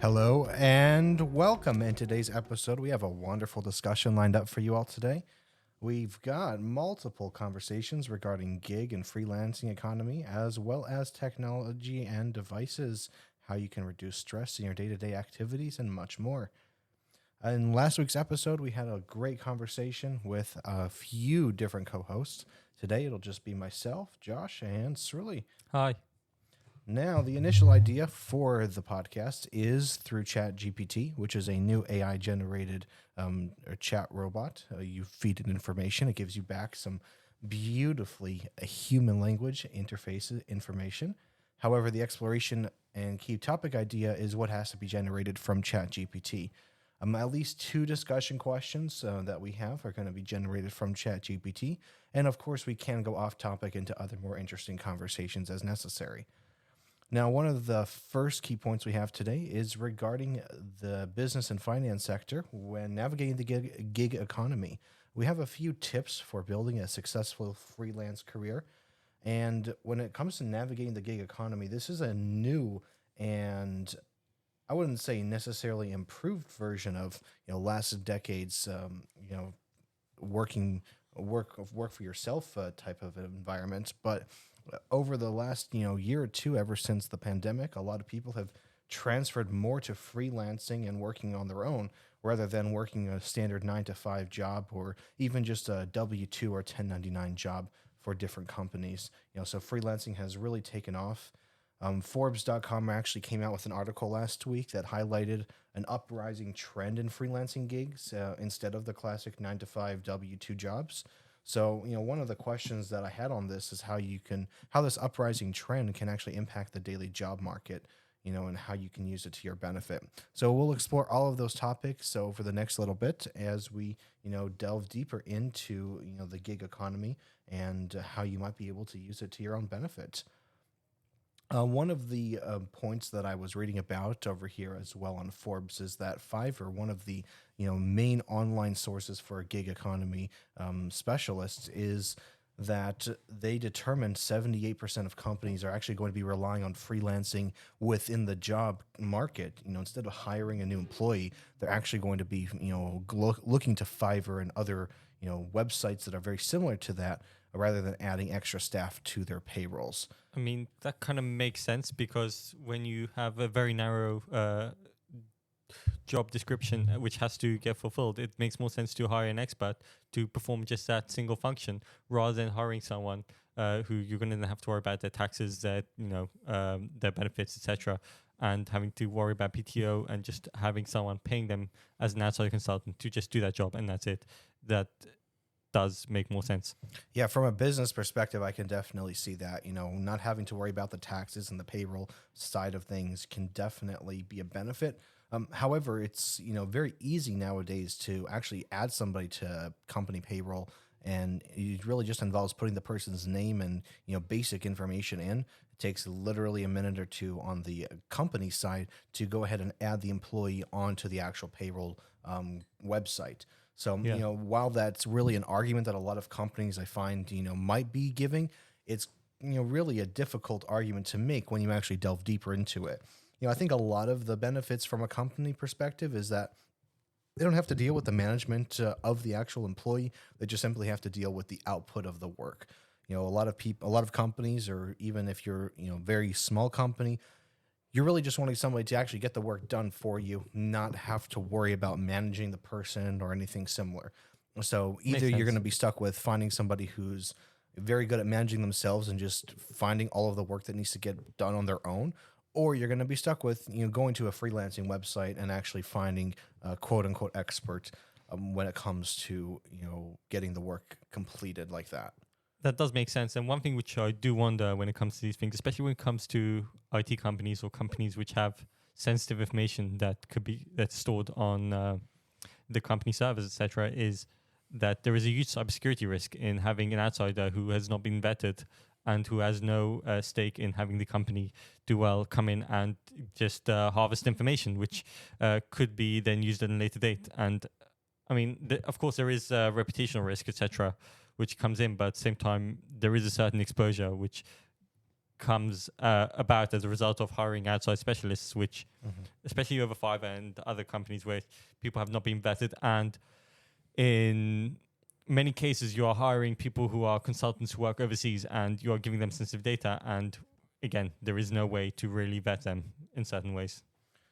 Hello and welcome. In today's episode, we have a wonderful discussion lined up for you all today. We've got multiple conversations regarding gig and freelancing economy, as well as technology and devices, how you can reduce stress in your day to day activities, and much more. In last week's episode, we had a great conversation with a few different co hosts. Today, it'll just be myself, Josh, and Srooly. Hi. Now, the initial idea for the podcast is through ChatGPT, which is a new AI generated chat robot. You feed it information, it gives you back some beautifully human language interface information. However, the exploration and key topic idea is what has to be generated from ChatGPT. At least two discussion questions that we have are going to be generated from ChatGPT. And of course, we can go off topic into other more interesting conversations as necessary. Now, one of the first key points we have today is regarding the business and finance sector when navigating the gig economy. We have a few tips for building a successful freelance career. And when it comes to navigating the gig economy, this is a new and I wouldn't say necessarily improved version of last decade's work for yourself type of environment, but over the last year or two, ever since the pandemic, a lot of people have transferred more to freelancing and working on their own rather than working a standard 9 to 5 job or even just a W-2 or 1099 job for different companies. So freelancing has really taken off. Forbes.com actually came out with an article last week that highlighted an uprising trend in freelancing gigs instead of the classic 9 to 5 W-2 jobs. So, one of the questions that I had on this is how this uprising trend can actually impact the daily job market, and how you can use it to your benefit. So we'll explore all of those topics over the next little bit as we, delve deeper into, the gig economy and how you might be able to use it to your own benefit. One of the points that I was reading about over here as well on Forbes is that Fiverr, one of the main online sources for gig economy specialists, is that they determined 78% of companies are actually going to be relying on freelancing within the job market. Instead of hiring a new employee, they're actually going to be looking to Fiverr and other websites that are very similar to that, rather than adding extra staff to their payrolls. I mean, that kind of makes sense because when you have a very narrow job description which has to get fulfilled, it makes more sense to hire an expert to perform just that single function rather than hiring someone who you're going to have to worry about their taxes, their benefits, etc., and having to worry about PTO and just having someone paying them as an outside consultant to just do that job and that's it. That does make more sense. Yeah, from a business perspective, I can definitely see that. Not having to worry about the taxes and the payroll side of things can definitely be a benefit. However, it's very easy nowadays to actually add somebody to company payroll, and it really just involves putting the person's name and basic information in. It takes literally a minute or two on the company side to go ahead and add the employee onto the actual payroll website. So, Yeah. While that's really an argument that a lot of companies I find, might be giving, it's, really a difficult argument to make when you actually delve deeper into it. I think a lot of the benefits from a company perspective is that they don't have to deal with the management of the actual employee. They just simply have to deal with the output of the work. A lot of companies, or even if you're, very small company, you're really just wanting somebody to actually get the work done for you, not have to worry about managing the person or anything similar. So either you're going to be stuck with finding somebody who's very good at managing themselves and just finding all of the work that needs to get done on their own, or you're going to be stuck with going to a freelancing website and actually finding a quote unquote expert when it comes to getting the work completed like that. That does make sense. And one thing which I do wonder when it comes to these things, especially when it comes to IT companies or companies which have sensitive information that's stored on the company servers, etc., is that there is a huge cybersecurity risk in having an outsider who has not been vetted and who has no stake in having the company do well come in and just harvest information, which could be then used at a later date. And I mean, of course, there is reputational risk, etc., which comes in, but at the same time, there is a certain exposure which comes about as a result of hiring outside specialists, which, Mhm. especially over Fiverr and other companies where people have not been vetted, and in many cases you are hiring people who are consultants who work overseas, and you are giving them sensitive data, and again, there is no way to really vet them in certain ways.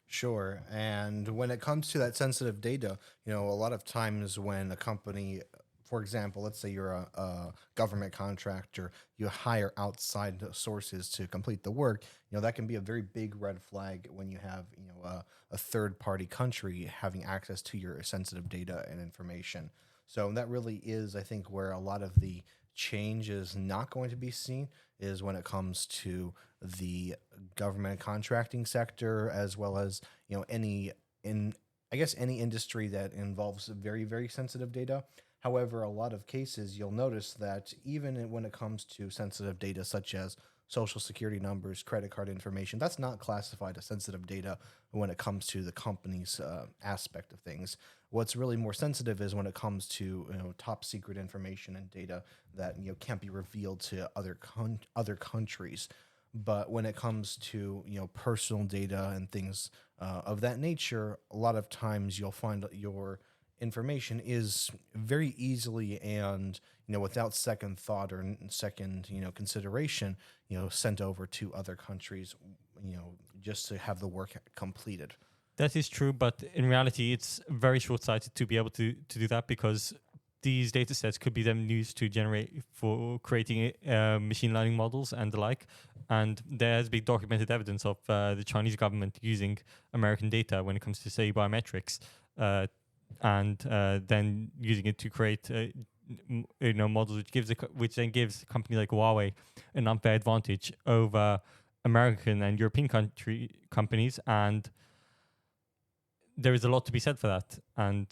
Sure. And when it comes to that sensitive data, a lot of times when a company, for example, let's say you're a government contractor, you hire outside sources to complete the work, that can be a very big red flag when you have, a third party country having access to your sensitive data and information. So that really is, I think, where a lot of the change is not going to be seen is when it comes to the government contracting sector, as well as any in I guess any industry that involves very very sensitive data. However, a lot of cases you'll notice that even when it comes to sensitive data such as social security numbers, credit card information, that's not classified as sensitive data when it comes to the company's aspect of things. What's really more sensitive is when it comes to top secret information and data that can't be revealed to other countries. But when it comes to personal data and things of that nature, a lot of times you'll find that your information is very easily and without second thought or second consideration sent over to other countries just to have the work completed. That is true, but in reality, it's very short-sighted to be able to do that, because these data sets could be then used to generate for creating machine learning models and the like. And there has been documented evidence of the Chinese government using American data when it comes to, say, biometrics, and then using it to create models, which then gives a company like Huawei an unfair advantage over American and European companies, and there is a lot to be said for that. And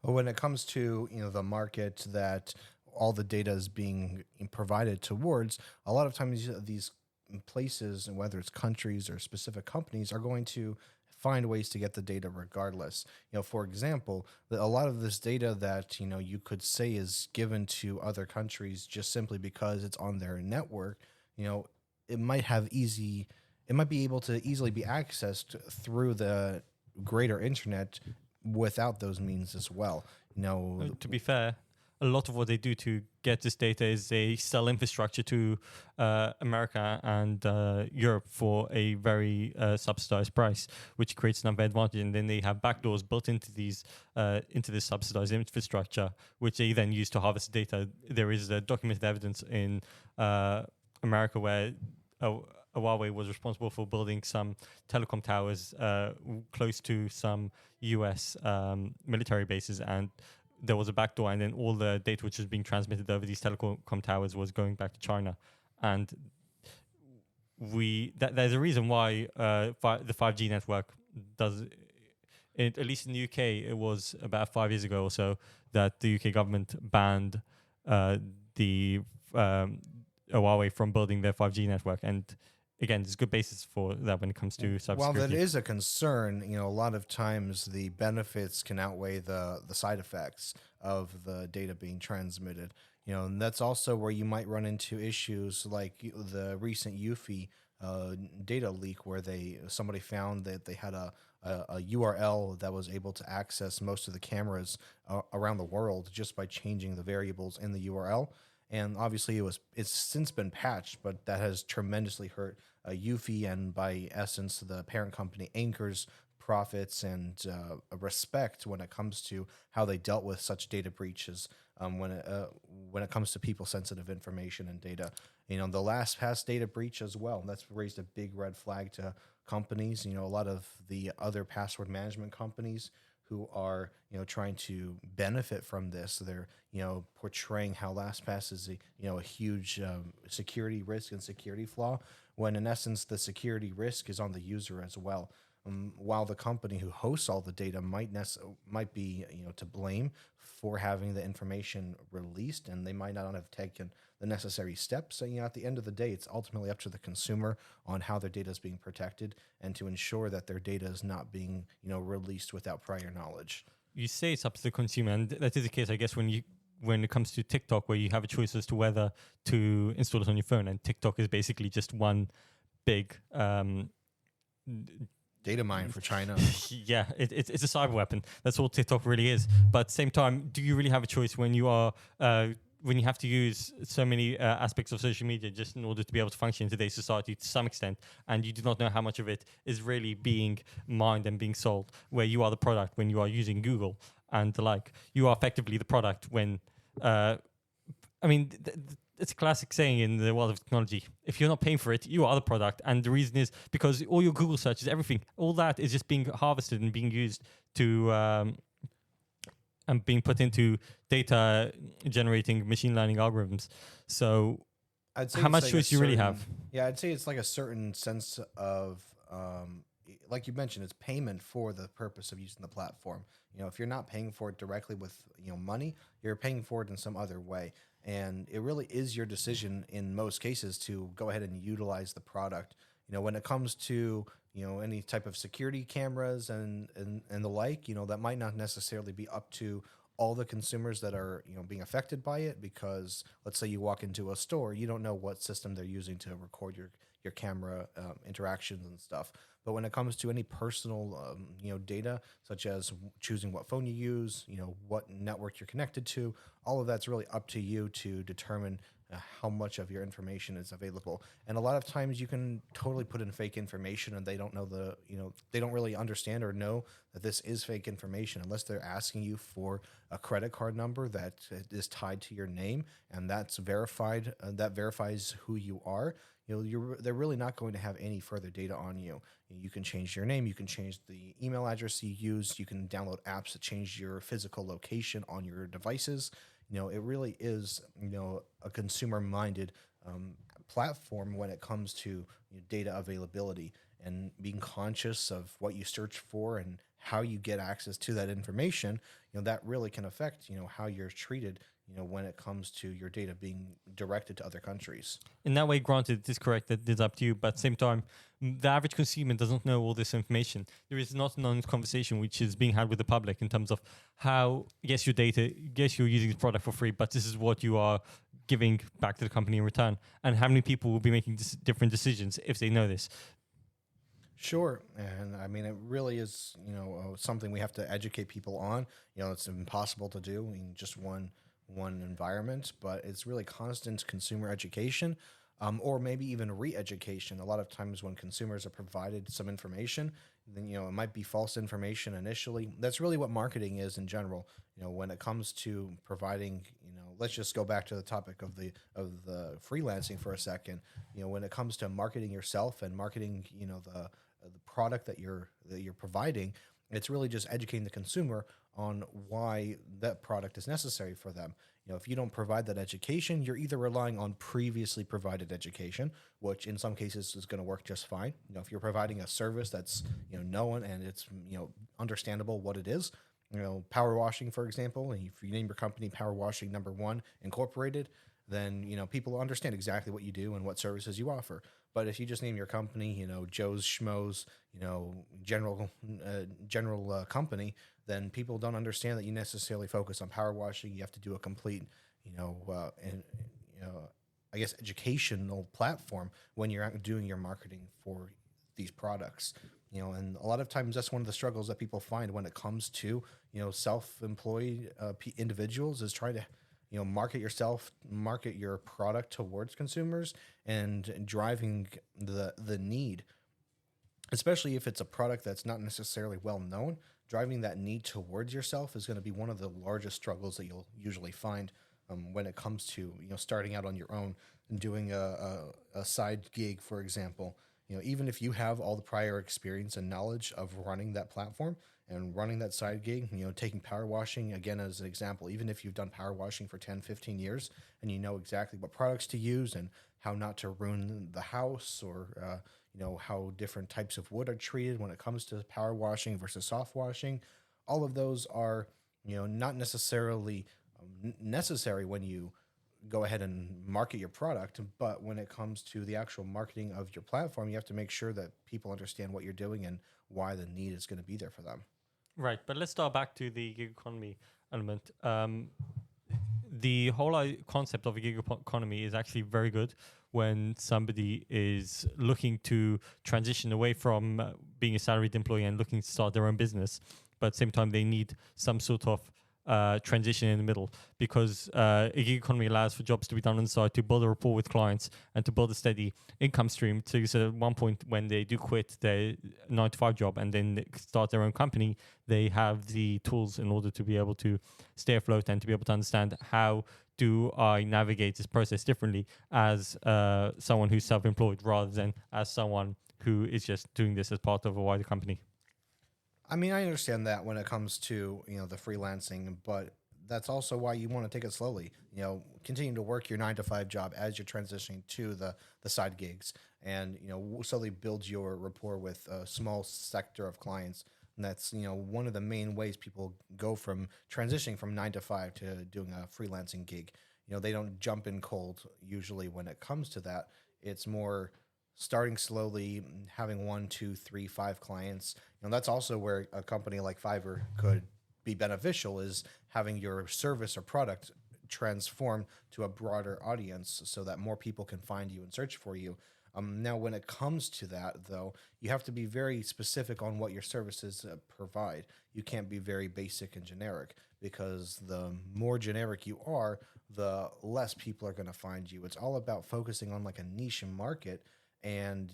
But when it comes to the market that all the data is being provided towards, a lot of times these places, and whether it's countries or specific companies, are going to find ways to get the data regardless. For example, a lot of this data that you could say is given to other countries just simply because it's on their network, it might have easy, it might be able to easily be accessed through the greater internet without those means as well. to be fair, a lot of what they do to get this data is they sell infrastructure to America and Europe for a very subsidized price, which creates an unfair advantage. And then they have backdoors built into this subsidized infrastructure, which they then use to harvest data. There is documented evidence in America where Huawei was responsible for building some telecom towers close to some US military bases, and there was a backdoor, and then all the data which was being transmitted over these telecom towers was going back to China. And there's a reason why the 5G network does it, at least in the UK. It was about 5 years ago or so that the UK government banned the Huawei from building their 5G network. And again, there's good basis for that when it comes to cybersecurity. While that is a concern, a lot of times the benefits can outweigh the side effects of the data being transmitted. And that's also where you might run into issues like the recent Eufy data leak, where somebody found that they had a URL that was able to access most of the cameras around the world just by changing the variables in the URL. And obviously, it's since been patched, but that has tremendously hurt Eufy, and by essence, the parent company Anchor's profits and respect when it comes to how they dealt with such data breaches. When it comes to people sensitive information and data, the last past data breach as well, that's raised a big red flag to companies. A lot of the other password management companies who are trying to benefit from this, they're portraying how LastPass is a huge security risk and security flaw, when in essence the security risk is on the user as well. While the company who hosts all the data might be to blame for having the information released, and they might not have taken the necessary steps. So, at the end of the day, it's ultimately up to the consumer on how their data is being protected and to ensure that their data is not being, released without prior knowledge. You say it's up to the consumer, and that is the case, I guess, when when it comes to TikTok, where you have a choice as to whether to install it on your phone, and TikTok is basically just one big Data mine for China. yeah, it's a cyber weapon. That's all TikTok really is. But at the same time, do you really have a choice when you are when you have to use so many aspects of social media just in order to be able to function in today's society to some extent, and you do not know how much of it is really being mined and being sold, where you are the product when you are using Google and the like. You are effectively the product when it's a classic saying in the world of technology. If you're not paying for it, you are the product. And the reason is because all your Google searches, everything, all that is just being harvested and being used to and being put into data generating machine learning algorithms. So I'd say how it's much like choice do you really have? Yeah, I'd say it's like a certain sense of, like you mentioned, it's payment for the purpose of using the platform. If you're not paying for it directly with money, you're paying for it in some other way, and it really is your decision in most cases to go ahead and utilize the product. When it comes to any type of security cameras and the like, that might not necessarily be up to all the consumers that are being affected by it, because let's say you walk into a store, you don't know what system they're using to record your camera interactions and stuff. But when it comes to any personal data, such as choosing what phone you use, what network you're connected to, all of that's really up to you to determine how much of your information is available. And a lot of times you can totally put in fake information, and they don't know they don't really understand or know that this is fake information unless they're asking you for a credit card number that is tied to your name, and that's verified, that verifies who you are. They're really not going to have any further data on you. You can change your name, you can change the email address you use, you can download apps that change your physical location on your devices. It really is, a consumer-minded platform when it comes to data availability, and being conscious of what you search for and how you get access to that information. That really can affect, how you're treated, when it comes to your data being directed to other countries. In that way, granted, it is correct that it's up to you, but at the same time, the average consumer doesn't know all this information. There is not an honest conversation which is being had with the public in terms of how, yes, your data, yes, you're using this product for free, but this is what you are giving back to the company in return. And how many people will be making different decisions if they know this? Sure, and I mean it really is, something we have to educate people on. It's impossible to do in just one environment, but it's really constant consumer education, or maybe even re-education. A lot of times when consumers are provided some information, then it might be false information initially. That's really what marketing is in general. When it comes to providing, let's just go back to the topic of the freelancing for a second. When it comes to marketing yourself and marketing, the product that you're providing, it's really just educating the consumer on why that product is necessary for them. If you don't provide that education, you're either relying on previously provided education, which in some cases is going to work just fine. If you're providing a service that's known and it's understandable what it is, power washing, for example, and if you name your company Power Washing Number One Incorporated, then people understand exactly what you do and what services you offer. But if you just name your company, Joe's Schmoes, general company, then people don't understand that you necessarily focus on power washing. You have to do a complete, I guess, educational platform when you're out doing your marketing for these products. And a lot of times that's one of the struggles that people find when it comes to, self-employed individuals, is trying to market yourself, market your product towards consumers, and driving the need, especially if it's a product that's not necessarily well known. Driving that need towards yourself is going to be one of the largest struggles that you'll usually find when it comes to starting out on your own and doing a side gig, for example. Even if you have all the prior experience and knowledge of running that platform and running that side gig, taking power washing again as an example, even if you've done power washing for 10, 15 years and you know exactly what products to use and how not to ruin the house, or how different types of wood are treated when it comes to power washing versus soft washing, all of those are not necessarily necessary when you go ahead and market your product. But when it comes to the actual marketing of your platform, you have to make sure that people understand what you're doing and why the need is going to be there for them. Right, but let's start back to the gig economy element. the whole concept of a gig economy is actually very good when somebody is looking to transition away from being a salaried employee and looking to start their own business, but at the same time they need some sort of transition in the middle, because a gig economy allows for jobs to be done on the side to build a rapport with clients and to build a steady income stream. So at one point when they do quit their 9 to 5 job and then start their own company, they have the tools in order to be able to stay afloat and to be able to understand how do I navigate this process differently as someone who's self-employed rather than as someone who is just doing this as part of a wider company. I mean, I understand that when it comes to, the freelancing, but that's also why you want to take it slowly. Continue to work your 9 to 5 job as you're transitioning to the side gigs, and slowly build your rapport with a small sector of clients. And that's one of the main ways people go from transitioning from 9 to 5 to doing a freelancing gig. They don't jump in cold usually when it comes to that. It's more starting slowly, having 1, 2, 3, 5 clients. That's also where a company like Fiverr could be beneficial, is having your service or product transform to a broader audience so that more people can find you and search for you. Now, when it comes to that, though, you have to be very specific on what your services provide. You can't be very basic and generic, because the more generic you are, the less people are going to find you. It's all about focusing on like a niche market, and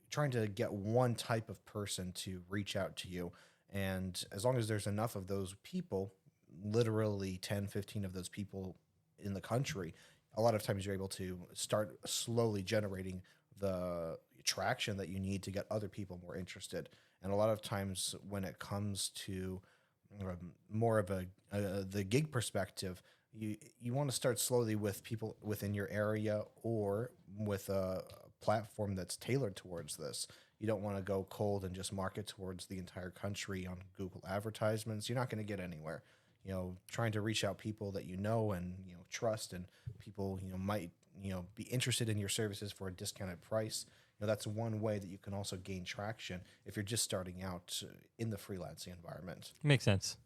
trying to get one type of person to reach out to you. And as long as there's enough of those people, literally 10, 15 of those people in the country, a lot of times you're able to start slowly generating the traction that you need to get other people more interested. And a lot of times when it comes to more of the gig perspective, you want to start slowly with people within your area, or with a platform that's tailored towards this. You don't want to go cold and just market towards the entire country on Google advertisements. You're not going to get anywhere. Trying to reach out people that and trust, and people might be interested in your services for a discounted price. That's one way that you can also gain traction if you're just starting out in the freelancing environment. Makes sense.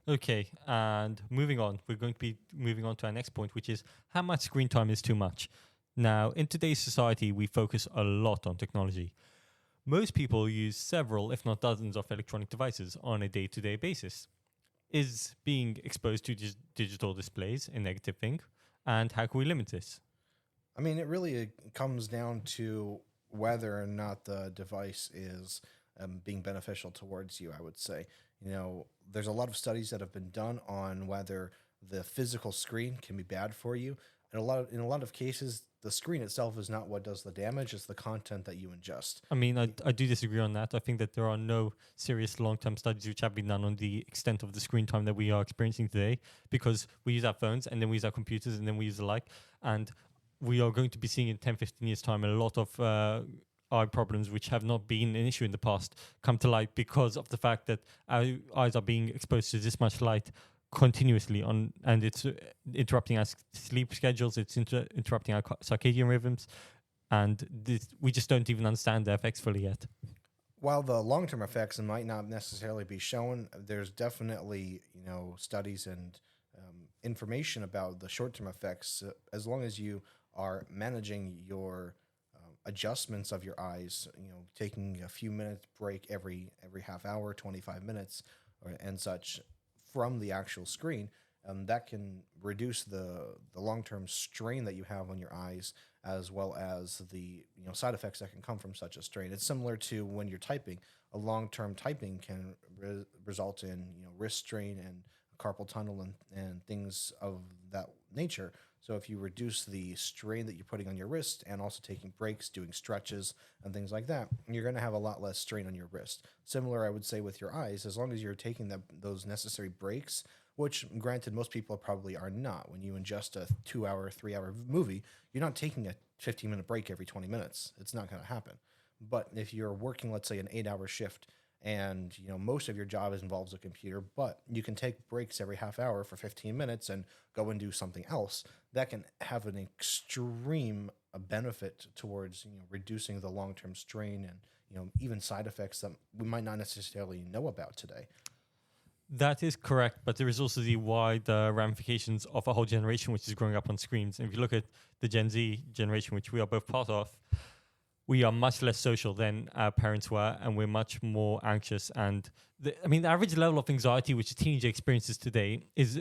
Okay, and moving on, we're going to be moving on to our next point, which is how much screen time is too much. Now, in today's society, we focus a lot on technology. Most people use several, if not dozens, of electronic devices on a day-to-day basis. Is being exposed to digital displays a negative thing? And how can we limit this? I mean, it really comes down to whether or not the device is being beneficial towards you, I would say. There's a lot of studies that have been done on whether the physical screen can be bad for you. And in a lot of cases, the screen itself is not what does the damage, it's the content that you ingest. I mean, I do disagree on that. I think that there are no serious long-term studies which have been done on the extent of the screen time that we are experiencing today, because we use our phones and then we use our computers and then we use the like. And we are going to be seeing in 10, 15 years' time a lot of eye problems which have not been an issue in the past come to light because of the fact that our eyes are being exposed to this much light continuously on, and it's interrupting our sleep schedules, it's interrupting our circadian rhythms, and we just don't even understand the effects fully yet. While the long-term effects might not necessarily be shown, there's definitely studies and information about the short-term effects. As long as you are managing your adjustments of your eyes, taking a few minutes break every half hour, 25 minutes, and such from the actual screen, that can reduce the long-term strain that you have on your eyes, as well as the side effects that can come from such a strain. It's similar to when you're typing. A long-term typing can result in wrist strain and carpal tunnel and things of that nature. So if you reduce the strain that you're putting on your wrist and also taking breaks, doing stretches and things like that, you're going to have a lot less strain on your wrist. Similar, I would say, with your eyes, as long as you're taking those necessary breaks, which granted most people probably are not. When you ingest a 2-hour, 3-hour movie, you're not taking a 15-minute break every 20 minutes. It's not going to happen. But if you're working, let's say, an 8-hour shift, and most of your job involves a computer, but you can take breaks every half hour for 15 minutes and go and do something else, that can have an extreme benefit towards reducing the long-term strain and even side effects that we might not necessarily know about today. That is correct, but there is also the wide ramifications of a whole generation which is growing up on screens. And if you look at the Gen Z generation, which we are both part of, we are much less social than our parents were, and we're much more anxious. And the average level of anxiety which a teenager experiences today is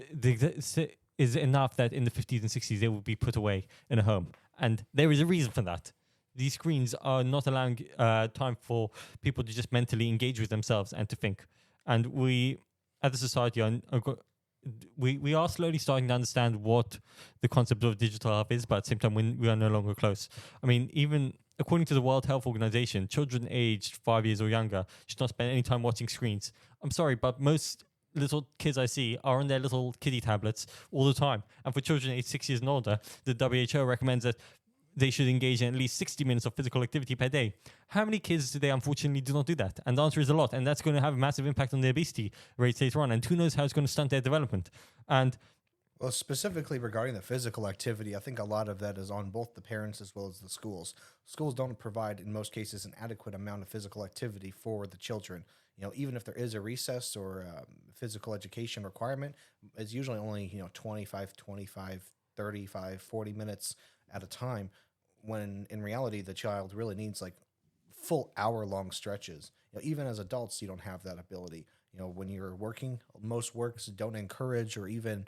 enough that in the 50s and 60s they will be put away in a home, and there is a reason for that. These screens are not allowing time for people to just mentally engage with themselves and to think. And we, as a society, we are slowly starting to understand what the concept of digital health is, but at the same time, when we are no longer close. I mean, even according to the World Health Organization, children aged 5 years or younger should not spend any time watching screens. I'm sorry, but most little kids I see are on their little kiddie tablets all the time. And for children aged 6 years and older, the WHO recommends that they should engage in at least 60 minutes of physical activity per day. How many kids today, unfortunately, do not do that? And the answer is a lot. And that's going to have a massive impact on their obesity rates later on. And who knows how it's going to stunt their development. And Well, specifically regarding the physical activity, I think a lot of that is on both the parents as well as the schools. Schools don't provide, in most cases, an adequate amount of physical activity for the children. Even if there is a recess or physical education requirement, it's usually only, 25, 35, 40 minutes at a time, when in reality, the child really needs like full hour long stretches. Even as adults, you don't have that ability. When you're working, most works don't encourage or even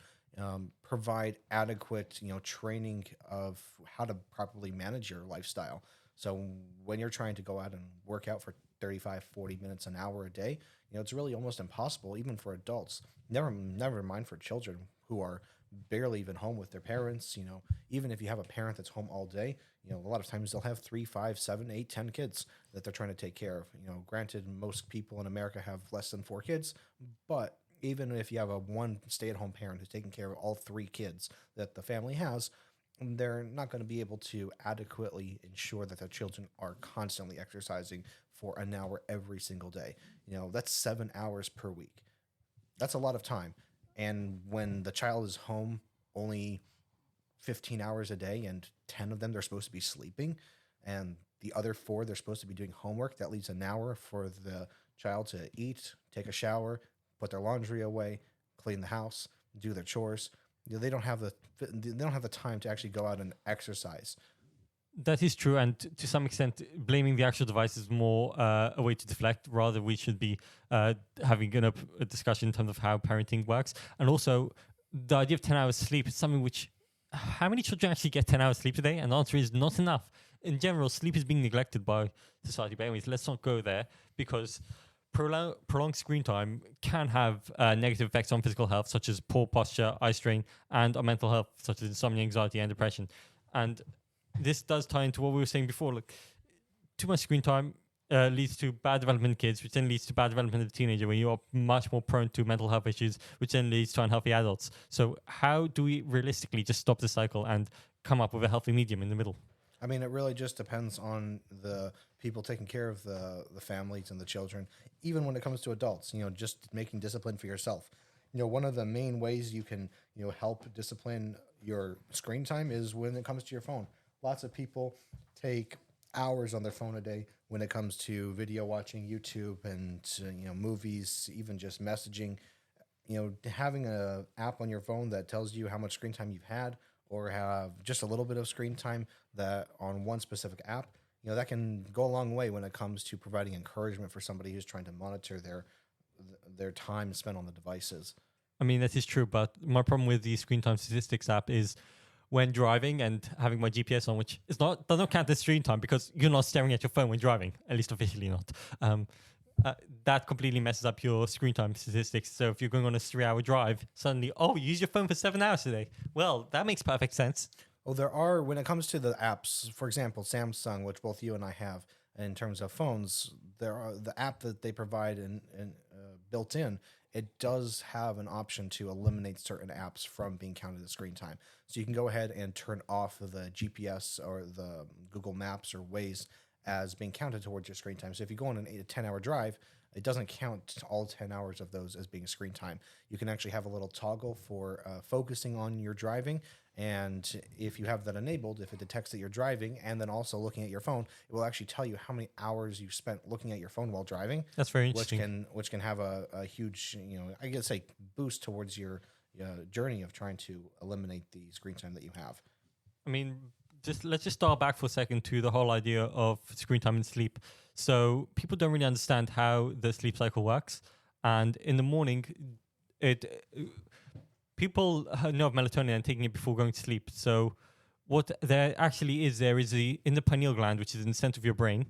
provide adequate, training of how to properly manage your lifestyle. So when you're trying to go out and work out for 35, 40 minutes, an hour a day, it's really almost impossible, even for adults. Never mind for children who are barely even home with their parents. Even if you have a parent that's home all day, a lot of times they'll have 3, 5, 7, 8, 10 kids that they're trying to take care of. Granted, most people in America have less than 4 kids, but even if you have a one stay-at-home parent who's taking care of all 3 kids that the family has, they're not going to be able to adequately ensure that their children are constantly exercising for an hour every single day. That's 7 hours per week. That's a lot of time. And when the child is home only 15 hours a day and 10 of them they're supposed to be sleeping, and the other 4 they're supposed to be doing homework, that leaves an hour for the child to eat, take a shower, put their laundry away, clean the house, do their chores. They don't have the time to actually go out and exercise. that is true. And to some extent, blaming the actual device is more a way to deflect. Rather, we should be having a discussion in terms of how parenting works. And also, the idea of 10 hours sleep is something which, how many children actually get 10 hours sleep today? And the answer is not enough. In general, sleep is being neglected by society. But anyways, let's not go there, because prolonged screen time can have negative effects on physical health, such as poor posture, eye strain, and on mental health, such as insomnia, anxiety, and depression. And this does tie into what we were saying before. Like, too much screen time leads to bad development in kids, which then leads to bad development in the teenager, where you are much more prone to mental health issues, which then leads to unhealthy adults. So how do we realistically just stop the cycle and come up with a healthy medium in the middle? I mean, it really just depends on the people taking care of the families and the children. Even when it comes to adults, just making discipline for yourself. One of the main ways you can, help discipline your screen time is when it comes to your phone. Lots of people take hours on their phone a day when it comes to video watching, YouTube, and movies, even just messaging. Having a app on your phone that tells you how much screen time you've had, or have just a little bit of screen time that on one specific app, that can go a long way when it comes to providing encouragement for somebody who's trying to monitor their time spent on the devices. I mean, that is true, but my problem with the screen time statistics app is when driving and having my GPS on, which does not count as screen time because you're not staring at your phone when driving, at least officially not. That completely messes up your screen time statistics. So if you're going on a 3-hour drive, suddenly, you use your phone for 7 hours today. Well, that makes perfect sense. Well, there are, when it comes to the apps, for example, Samsung, which both you and I have, in terms of phones, there are the app that they provide and built in. It does have an option to eliminate certain apps from being counted as screen time. So you can go ahead and turn off the GPS or the Google Maps or Waze as being counted towards your screen time. So if you go on an 8 to 10 hour drive, it doesn't count all 10 hours of those as being screen time. You can actually have a little toggle for focusing on your driving. And if you have that enabled, if it detects that you're driving and then also looking at your phone, it will actually tell you how many hours you spent looking at your phone while driving. That's very interesting. Which can have a huge, I guess, like boost towards your journey of trying to eliminate the screen time that you have. I mean, let's just start back for a second to the whole idea of screen time and sleep. So people don't really understand how the sleep cycle works, and in the morning, people know of melatonin and taking it before going to sleep. So what there actually is, in the pineal gland, which is in the center of your brain,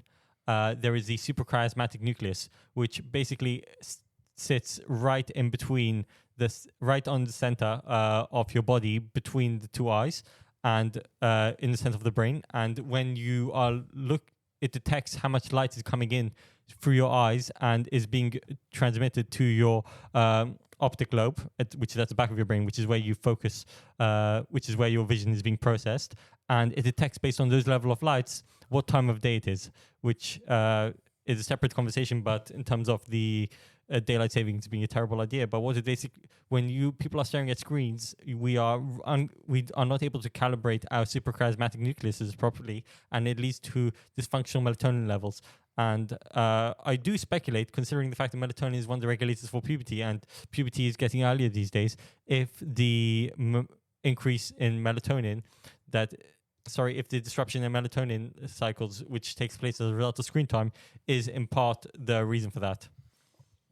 there is the suprachiasmatic nucleus, which basically sits right in between right on the center of your body, between the two eyes, and in the center of the brain. And when you it detects how much light is coming in through your eyes and is being transmitted to your optic lobe, which is at the back of your brain, which is where you focus, which is where your vision is being processed. And it detects, based on those level of lights, what time of day it is, which is a separate conversation. But in terms of the daylight savings being a terrible idea, but what it basically, when people are staring at screens, we are not able to calibrate our suprachiasmatic nucleuses properly, and it leads to dysfunctional melatonin levels. And I do speculate, considering the fact that melatonin is one of the regulators for puberty, and puberty is getting earlier these days, if the increase in melatonin if the disruption in melatonin cycles, which takes place as a result of screen time, is in part the reason for that.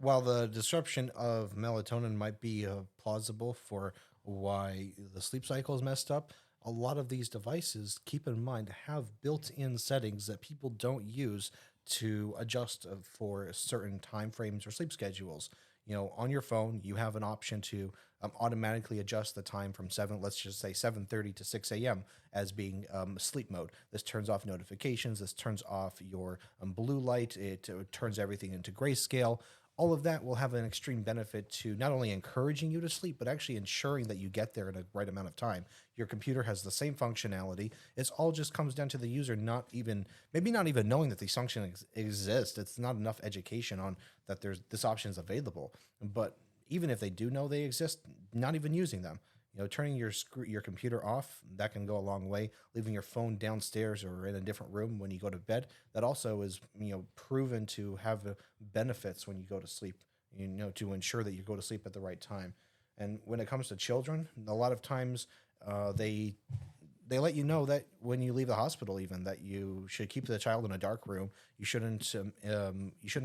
While the disruption of melatonin might be plausible for why the sleep cycle is messed up, a lot of these devices, keep in mind, have built-in settings that people don't use to adjust for certain time frames or sleep schedules. On your phone, you have an option to automatically adjust the time from let's just say 7:30 to 6 a.m. as being sleep mode. This turns off notifications. This turns off your blue light. It turns everything into grayscale. All of that will have an extreme benefit to not only encouraging you to sleep, but actually ensuring that you get there in a right amount of time. Your computer has the same functionality. It's all just comes down to the user maybe not even knowing that these functions exist. It's not enough education on that this option is available. But even if they do know they exist, not even using them. Turning your computer off, that can go a long way. Leaving your phone downstairs or in a different room when you go to bed, that also is proven to have benefits when you go to sleep. To ensure that you go to sleep at the right time. And when it comes to children, a lot of times they let you know that when you leave the hospital, even that you should keep the child in a dark room. You shouldn't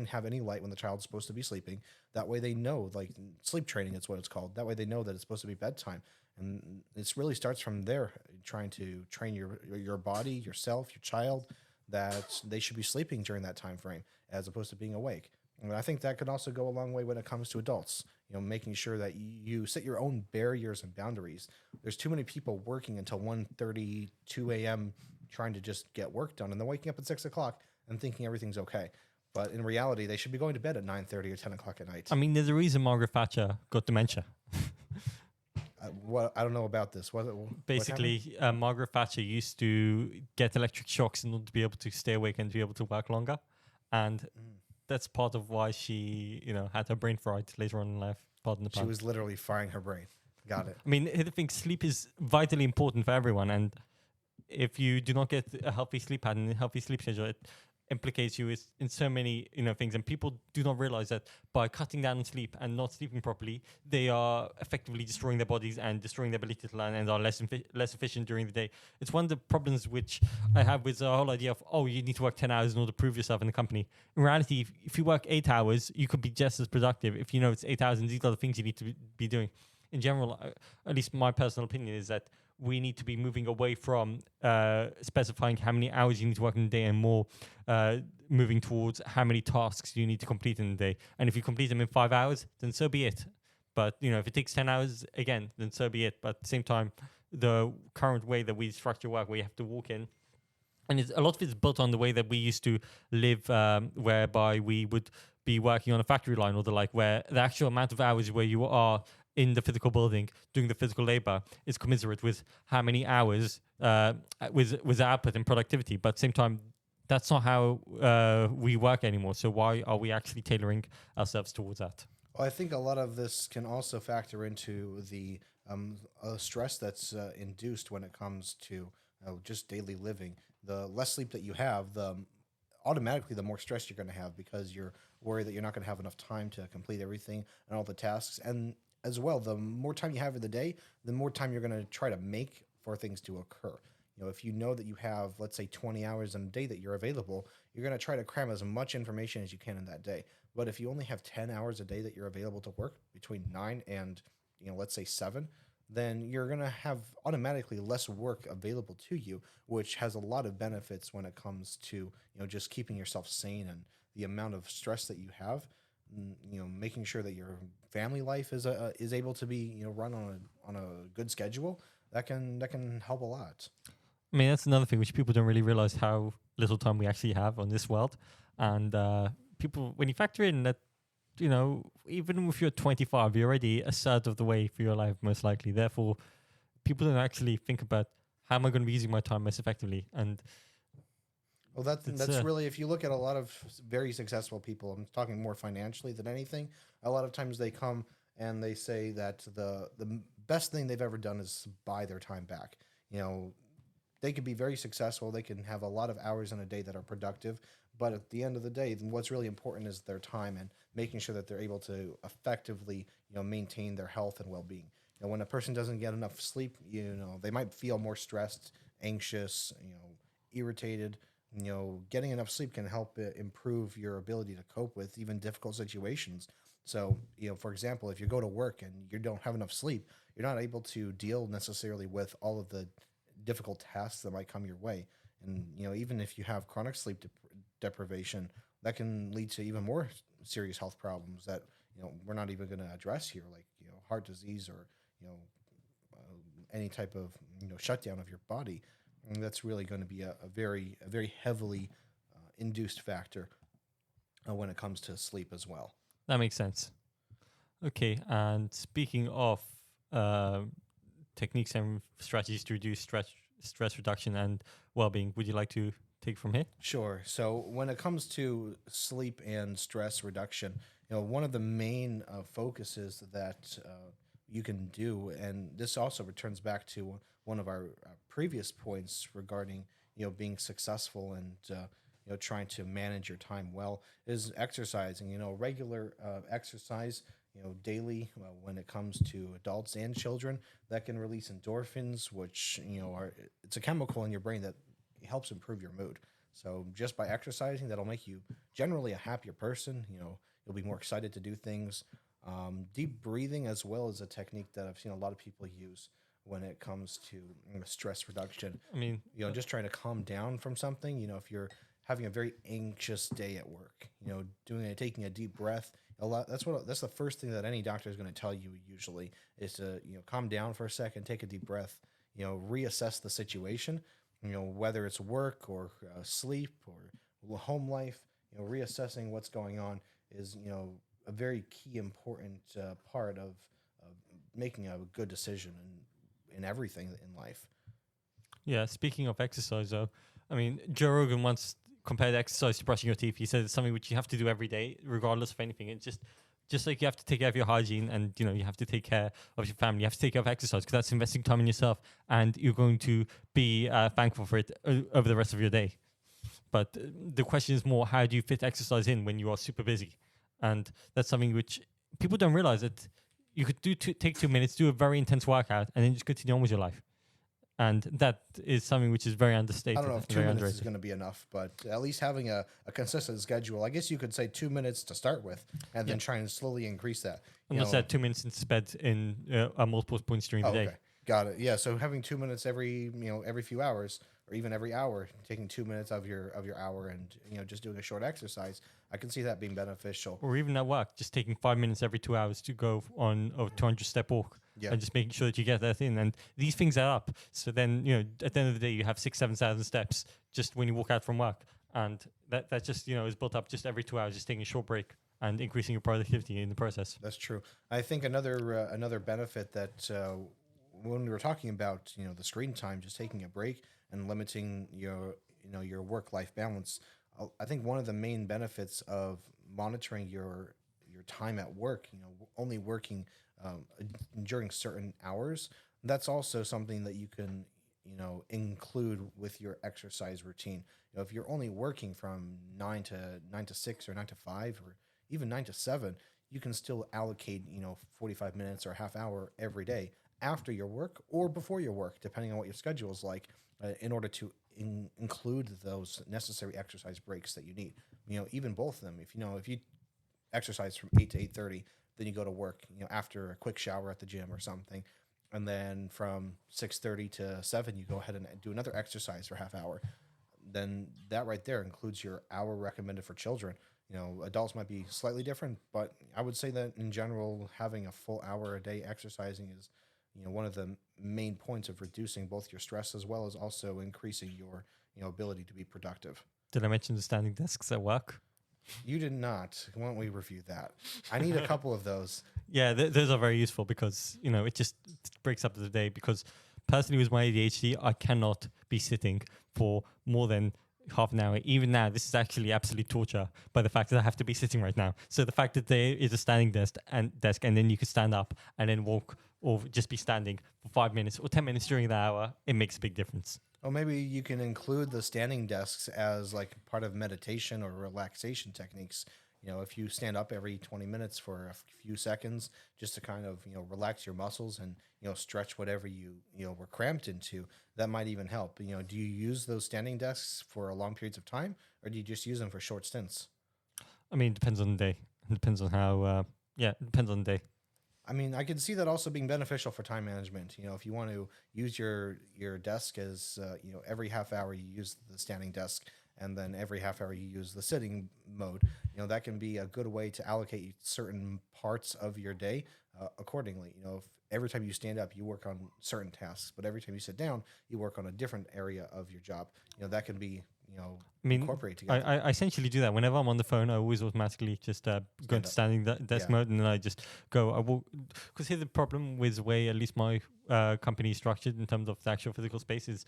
have any light when the child's supposed to be sleeping. That way they know, like sleep training, it's what it's called. That way they know that it's supposed to be bedtime. And it really starts from there, trying to train your body, yourself, your child, that they should be sleeping during that time frame as opposed to being awake. And I think that could also go a long way when it comes to adults, making sure that you set your own barriers and boundaries. There's too many people working until 1:30, 2 a.m. trying to just get work done, and they're waking up at 6 o'clock and thinking everything's okay. But in reality, they should be going to bed at 9:30 or 10 o'clock at night. I mean, there's a reason Margaret Thatcher got dementia. I don't know about this. Basically, Margaret Thatcher used to get electric shocks in order to be able to stay awake and to be able to work longer. And that's part of why she, had her brain fried later on in life. Pardon the pun. She was literally frying her brain. Got it. I mean, I think sleep is vitally important for everyone. And if you do not get a healthy sleep pattern, a healthy sleep schedule, it implicates you in so many things, and people do not realize that by cutting down on sleep and not sleeping properly, they are effectively destroying their bodies and destroying their ability to learn and are less efficient during the day. It's one of the problems which I have with the whole idea of you need to work 10 hours in order to prove yourself in the company. In reality, if you work 8 hours, you could be just as productive if it's 8 hours and these are the things you need to be doing. In general, at least my personal opinion is that we need to be moving away from specifying how many hours you need to work in a day and more moving towards how many tasks you need to complete in a day. And if you complete them in 5 hours, then so be it. But, if it takes 10 hours, again, then so be it. But at the same time, the current way that we structure work, where you have to walk in, and a lot of it's built on the way that we used to live, whereby we would be working on a factory line or the like, where the actual amount of hours where you are in the physical building doing the physical labor is commensurate with how many hours with output and productivity. But at the same time, that's not how we work anymore. So why are we actually tailoring ourselves towards that? Well, I think a lot of this can also factor into the stress that's induced when it comes to just daily living. The less sleep that you have, the automatically the more stress you're going to have because you're worried that you're not going to have enough time to complete everything and all the tasks. And as well, the more time you have in the day, the more time you're going to try to make for things to occur. If you know that you have, let's say, 20 hours in a day that you're available, you're going to try to cram as much information as you can in that day. But if you only have 10 hours a day that you're available to work between 9 and, let's say 7, then you're going to have automatically less work available to you, which has a lot of benefits when it comes to, just keeping yourself sane and the amount of stress that you have. Making sure that your family life is able to be, run on a good schedule. That can help a lot. I mean, that's another thing which people don't really realize how little time we actually have on this world. And people, when you factor in that, even if you're 25, you're already a third of the way through your life, most likely. Therefore, people don't actually think about how am I going to be using my time most effectively. And Well, that's really, if you look at a lot of very successful people, I'm talking more financially than anything. A lot of times they come and they say that the best thing they've ever done is buy their time back. You know, they could be very successful. They can have a lot of hours in a day that are productive, but at the end of the day, what's really important is their time and making sure that they're able to effectively, maintain their health and well-being. When a person doesn't get enough sleep, they might feel more stressed, anxious, irritated. Getting enough sleep can help improve your ability to cope with even difficult situations. So, for example, if you go to work and you don't have enough sleep, you're not able to deal necessarily with all of the difficult tasks that might come your way. And, even if you have chronic sleep deprivation, that can lead to even more serious health problems that, we're not even going to address here, like, heart disease or, you know, any type of, shutdown of your body. And that's really going to be a very heavily induced factor when it comes to sleep as well. that makes sense. Okay, and speaking of uh, techniques and strategies to reduce stress reduction and well-being, would you like to take from here? Sure. So when it comes to sleep and stress reduction, one of the main focuses that you can do, and this also returns back to one of our previous points regarding being successful and trying to manage your time well, is exercising. Regular exercise. Daily when it comes to adults and children, that can release endorphins, which it's a chemical in your brain that helps improve your mood. So just by exercising, that'll make you generally a happier person. You'll be more excited to do things. Deep breathing, as well, as a technique that I've seen a lot of people use when it comes to stress reduction. I mean, Just trying to calm down from something. If you're having a very anxious day at work, taking a deep breath. That's the first thing that any doctor is going to tell you usually is to calm down for a second, take a deep breath, reassess the situation, whether it's work or sleep or home life. Reassessing what's going on is a very key important part of making a good decision in everything in life. yeah, speaking of exercise, though, I mean, Joe Rogan once compared exercise to brushing your teeth. He said it's something which you have to do every day, regardless of anything. It's just like you have to take care of your hygiene, and you have to take care of your family. You have to take care of exercise because that's investing time in yourself, and you're going to be thankful for it over the rest of your day. But the question is more, how do you fit exercise in when you are super busy? And that's something which people don't realize, that you could take 2 minutes, do a very intense workout, and then just continue on with your life. And that is something which is very understated. I don't know if 2 very minutes underrated. is going to be enough, but at least having a consistent schedule. I guess you could say 2 minutes to start with, and then try and slowly increase that. Unless that 2 minutes spent in multiple points during the day. Okay. Got it. Yeah. So having 2 minutes every few hours, or even every hour, taking 2 minutes of your hour, and just doing a short exercise, I can see that being beneficial. Or even at work, just taking 5 minutes every 2 hours to go on a 200-step walk. Yeah. And just making sure that you get that in. And these things add up. So then, at the end of the day, you have 6,000-7,000 steps just when you walk out from work. And that just, is built up just every 2 hours, just taking a short break and increasing your productivity in the process. That's true. I think another benefit that when we were talking about the screen time, just taking a break and limiting your work-life balance. I think one of the main benefits of monitoring your time at work, only working um, during certain hours, that's also something that you can include with your exercise routine. If you're only working from 9 to 6 or 9 to 5 or even 9 to 7, you can still allocate 45 minutes or a half hour every day after your work or before your work, depending on what your schedule is like, in order to include those necessary exercise breaks that you need. Even both of them. If you exercise from 8 to 8:30, then you go to work. After a quick shower at the gym or something, and then from 6:30 to 7, you go ahead and do another exercise for half hour. Then that right there includes your hour recommended for children. Adults might be slightly different, but I would say that in general, having a full hour a day exercising is, one of the main points of reducing both your stress as well as also increasing your, ability to be productive. Did I mention the standing desks at work? You did not. Why don't we review that? I need a couple of those. Yeah, those are very useful because it just breaks up the day. Because personally, with my ADHD, I cannot be sitting for more than half an hour. Even now, this is actually absolute torture by the fact that I have to be sitting right now. So the fact that there is a standing desk, and then you can stand up and then walk, or just be standing for 5 minutes or 10 minutes during the hour, it makes a big difference. Or maybe you can include the standing desks as like part of meditation or relaxation techniques. If you stand up every 20 minutes for a few seconds just to kind of, relax your muscles and, stretch whatever you were cramped into, that might even help. Do you use those standing desks for long periods of time, or do you just use them for short stints? I mean, it depends on the day. It depends on how, it depends on the day. I mean, I can see that also being beneficial for time management. If you want to use your desk as, every half hour you use the standing desk, and then every half hour you use the sitting mode, that can be a good way to allocate certain parts of your day accordingly. If every time you stand up, you work on certain tasks, but every time you sit down, you work on a different area of your job. That can be, I mean, incorporate together. I essentially do that whenever I'm on the phone. I always automatically just go into standing desk mode, and then I just go. I will, because here's the problem with the way at least my company is structured in terms of the actual physical space is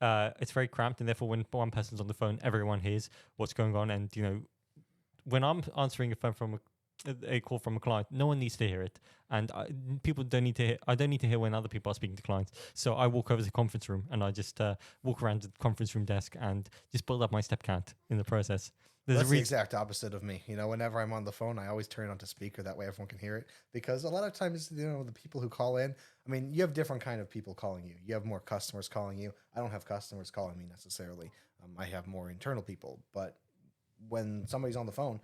it's very cramped, and therefore when one person's on the phone, everyone hears what's going on. And when I'm answering a phone from a call from a client, no one needs to hear it, and people don't need to hear. I don't need to hear when other people are speaking to clients. So I walk over to the conference room and I just walk around the conference room desk and just build up my step count in the process. That's the exact opposite of me. Whenever I'm on the phone, I always turn it on to speaker. That way everyone can hear it. Because a lot of times, the people who call in, I mean, you have different kind of people calling you. You have more customers calling you. I don't have customers calling me necessarily. I have more internal people. But when somebody's on the phone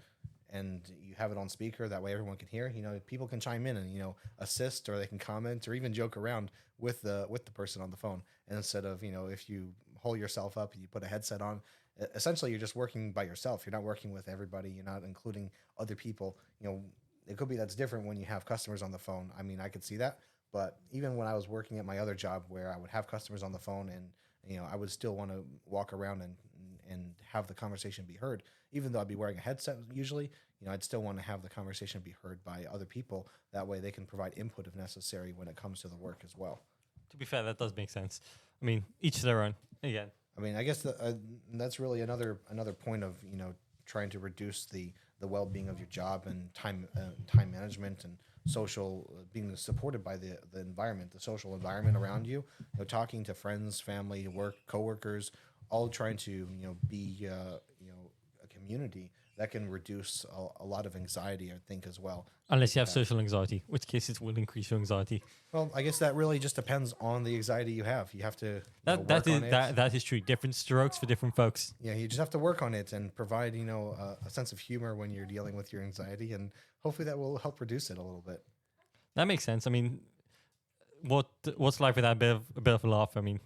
and you have it on speaker, that way everyone can hear, people can chime in and, assist, or they can comment or even joke around with the person on the phone. And instead of, if you hold yourself up and you put a headset on, essentially you're just working by yourself. You're not working with everybody. You're not including other people. It could be that's different when you have customers on the phone. I mean, I could see that. But even when I was working at my other job where I would have customers on the phone and, I would still want to walk around and have the conversation be heard, even though I'd be wearing a headset usually, I'd still want to have the conversation be heard by other people. That way they can provide input if necessary when it comes to the work as well. To be fair, that does make sense. I mean, each their own. Again, I mean, I guess that's really another point of trying to reduce the well-being of your job and time management and social being supported by the environment, the social environment around you. Talking to friends, family, work, coworkers, all trying to be a community that can reduce a lot of anxiety, I think, as well. Unless you have social anxiety, which case it will increase your anxiety. Well, I guess that really just depends on the anxiety you have. You have to that is true. Different strokes for different folks. Yeah, you just have to work on it and provide a sense of humor when you're dealing with your anxiety, and hopefully that will help reduce it a little bit. That makes sense. I mean, what's life without a bit of a laugh? I mean,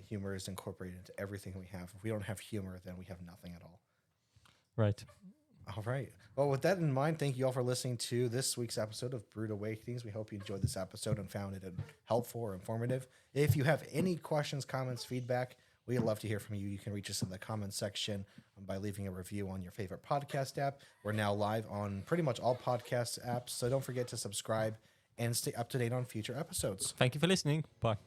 humor is incorporated into everything we have. If we don't have humor, then we have nothing at all. Right. All right. Well, with that in mind, thank you all for listening to this week's episode of Brood Awakenings. We hope you enjoyed this episode and found it helpful or informative. If you have any questions, comments, feedback, we'd love to hear from you. You can reach us in the comments section by leaving a review on your favorite podcast app. We're now live on pretty much all podcast apps, so don't forget to subscribe and stay up to date on future episodes. Thank you for listening. Bye.